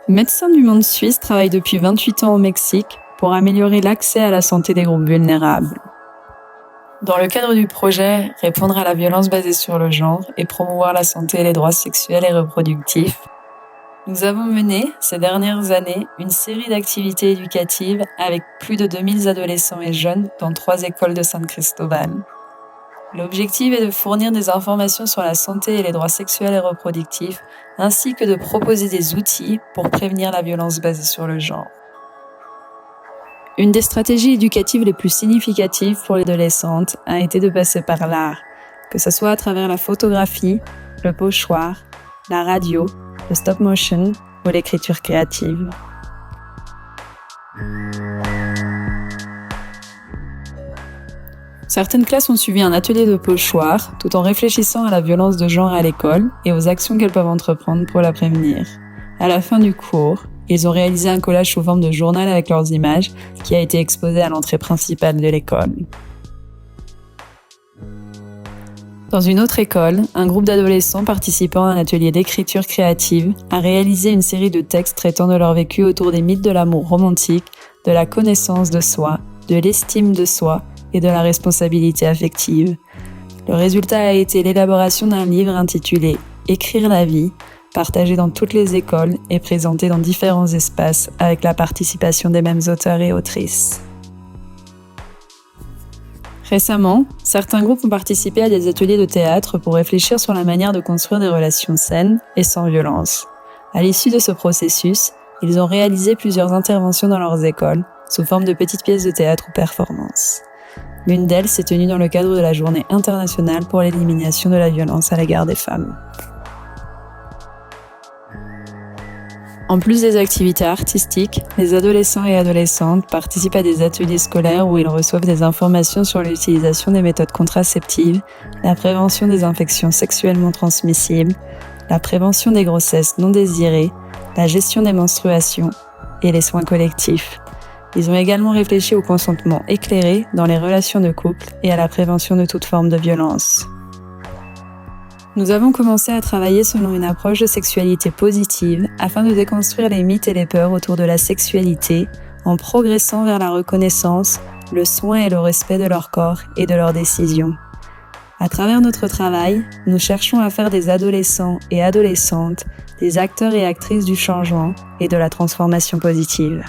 Médecins du Monde suisse travaille depuis 28 ans au Mexique pour améliorer l'accès à la santé des groupes vulnérables. Dans le cadre du projet Répondre à la violence basée sur le genre et promouvoir la santé et les droits sexuels et reproductifs, nous avons mené ces dernières années une série d'activités éducatives avec plus de 2000 adolescents et jeunes dans 3 écoles de San Cristóbal. L'objectif est de fournir des informations sur la santé et les droits sexuels et reproductifs, ainsi que de proposer des outils pour prévenir la violence basée sur le genre. Une des stratégies éducatives les plus significatives pour les adolescentes a été de passer par l'art, que ce soit à travers la photographie, le pochoir, la radio, le stop motion ou l'écriture créative. Certaines classes ont suivi un atelier de pochoir tout en réfléchissant à la violence de genre à l'école et aux actions qu'elles peuvent entreprendre pour la prévenir. À la fin du cours, ils ont réalisé un collage sous forme de journal avec leurs images qui a été exposé à l'entrée principale de l'école. Dans une autre école, un groupe d'adolescents participant à un atelier d'écriture créative a réalisé une série de textes traitant de leur vécu autour des mythes de l'amour romantique, de la connaissance de soi, de l'estime de soi et de la responsabilité affective. Le résultat a été l'élaboration d'un livre intitulé « Écrire la vie », partagé dans toutes les écoles et présenté dans différents espaces avec la participation des mêmes auteurs et autrices. Récemment, certains groupes ont participé à des ateliers de théâtre pour réfléchir sur la manière de construire des relations saines et sans violence. À l'issue de ce processus, ils ont réalisé plusieurs interventions dans leurs écoles, sous forme de petites pièces de théâtre ou performances. L'une d'elles s'est tenue dans le cadre de la Journée internationale pour l'élimination de la violence à l'égard des femmes. En plus des activités artistiques, les adolescents et adolescentes participent à des ateliers scolaires où ils reçoivent des informations sur l'utilisation des méthodes contraceptives, la prévention des infections sexuellement transmissibles, la prévention des grossesses non désirées, la gestion des menstruations et les soins collectifs. Ils ont également réfléchi au consentement éclairé dans les relations de couple et à la prévention de toute forme de violence. Nous avons commencé à travailler selon une approche de sexualité positive afin de déconstruire les mythes et les peurs autour de la sexualité en progressant vers la reconnaissance, le soin et le respect de leur corps et de leurs décisions. À travers notre travail, nous cherchons à faire des adolescents et adolescentes des acteurs et actrices du changement et de la transformation positive.